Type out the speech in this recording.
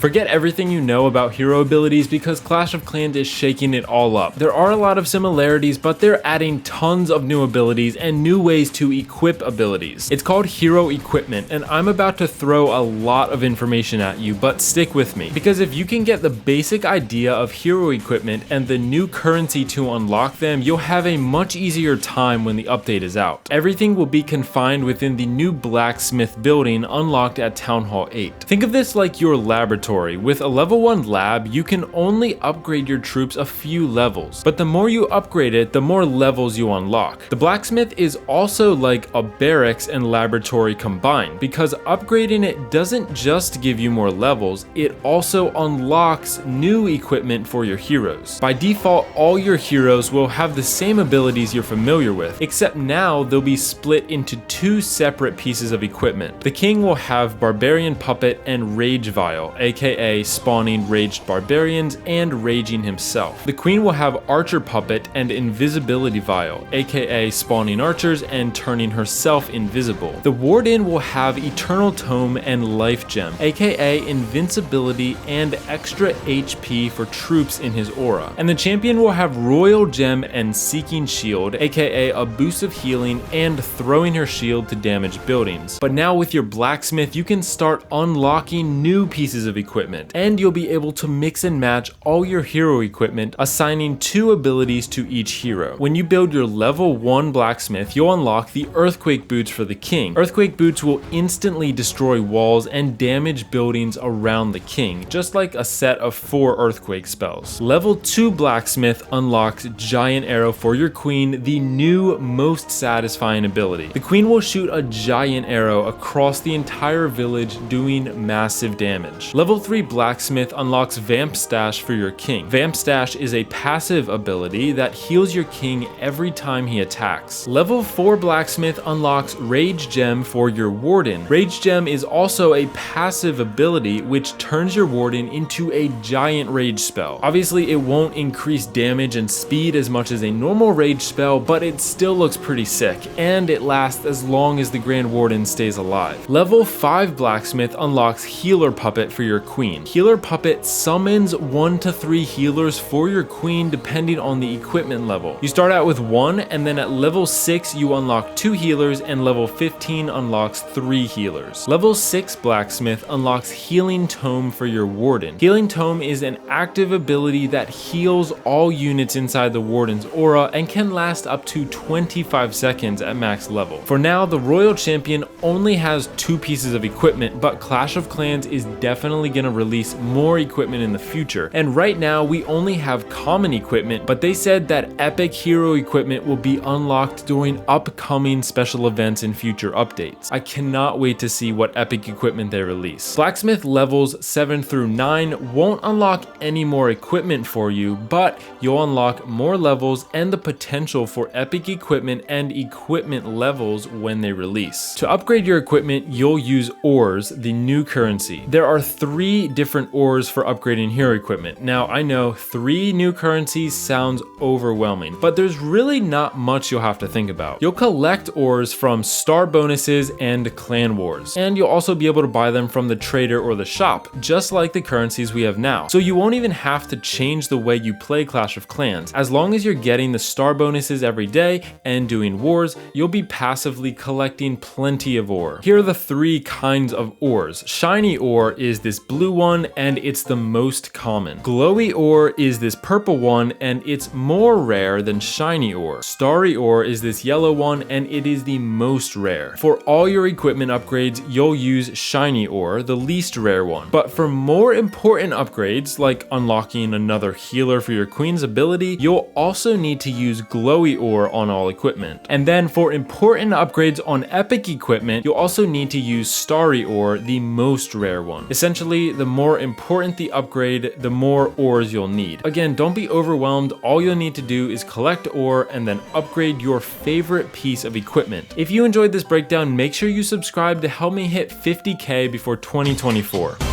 Forget everything you know about hero abilities because Clash of Clans is shaking it all up. There are a lot of similarities, but they're adding tons of new abilities and new ways to equip abilities. It's called hero equipment, and I'm about to throw a lot of information at you, but stick with me. Because if you can get the basic idea of hero equipment and the new currency to unlock them, you'll have a much easier time when the update is out. Everything will be confined within the new Blacksmith building unlocked at Town Hall 8. Think of this like your laboratory. With a level 1 lab, you can only upgrade your troops a few levels, but the more you upgrade it, the more levels you unlock. The Blacksmith is also like a barracks and laboratory combined, because upgrading it doesn't just give you more levels, it also unlocks new equipment for your heroes. By default, all your heroes will have the same abilities you're familiar with, except now they'll be split into two separate pieces of equipment. The king will have Barbarian Puppet and Rage Vial, aka spawning raged barbarians and raging himself. The queen will have Archer Puppet and Invisibility Vial, aka spawning archers and turning herself invisible. The warden will have Eternal Tome and Life Gem, aka invincibility and extra HP for troops in his aura. And the champion will have Royal Gem and Seeking Shield, aka a boost of healing and throwing her shield to damage buildings. But now with your Blacksmith, you can start unlocking new pieces of equipment, and you'll be able to mix and match all your hero equipment, assigning 2 abilities to each hero. When you build your level 1 Blacksmith, you'll unlock the Earthquake Boots for the king. Earthquake Boots will instantly destroy walls and damage buildings around the king, just like a set of 4 earthquake spells. Level 2 Blacksmith unlocks Giant Arrow for your queen, the new most satisfying ability. The queen will shoot a giant arrow across the entire village, doing massive damage. Level 3 Blacksmith unlocks Vamp Stash for your king. Vamp Stash is a passive ability that heals your king every time he attacks. Level 4 Blacksmith unlocks Rage Gem for your warden. Rage Gem is also a passive ability which turns your warden into a giant rage spell. Obviously, it won't increase damage and speed as much as a normal rage spell, but it still looks pretty sick, and it lasts as long as the Grand Warden stays alive. Level 5 Blacksmith unlocks Healer Puppet for your queen. Healer Puppet summons 1 to 3 healers for your queen depending on the equipment level. You start out with 1, and then at level 6 you unlock 2 healers, and level 15 unlocks 3 healers. Level 6 Blacksmith unlocks Healing Tome for your warden. Healing Tome is an active ability that heals all units inside the warden's aura and can last up to 25 seconds at max level. For now, the Royal Champion only has 2 pieces of equipment, but Clash of Clans is definitely gonna release more equipment in the future. And right now we only have common equipment, but they said that epic hero equipment will be unlocked during upcoming special events and future updates. I cannot wait to see what epic equipment they release. Blacksmith levels 7 through 9 won't unlock any more equipment for you, but you'll unlock more levels and the potential for epic equipment and equipment levels when they release. To upgrade your equipment, you'll use ores, the new currency. There are 3 different ores for upgrading hero equipment. Now, I know 3 new currencies sounds overwhelming, but there's really not much you'll have to think about. You'll collect ores from star bonuses and clan wars, and you'll also be able to buy them from the trader or the shop, just like the currencies we have now. So you won't even have to change the way you play Clash of Clans. As long as you're getting the star bonuses every day and doing wars, you'll be passively collecting plenty of ore. Here are the 3 kinds of ores. Shiny ore is this blue one, and it's the most common. Glowy ore is this purple one, and it's more rare than shiny ore. Starry ore is this yellow one, and it is the most rare. For all your equipment upgrades, you'll use shiny ore, the least rare one. But for more important upgrades, like unlocking another healer for your queen's ability, you'll also need to use glowy ore on all equipment. And then for important upgrades on epic equipment, you'll also need to use starry ore, the most rare one. Essentially, the more important the upgrade, the more ores you'll need. Again, don't be overwhelmed. All you'll need to do is collect ore and then upgrade your favorite piece of equipment. If you enjoyed this breakdown, make sure you subscribe to help me hit 50K before 2024.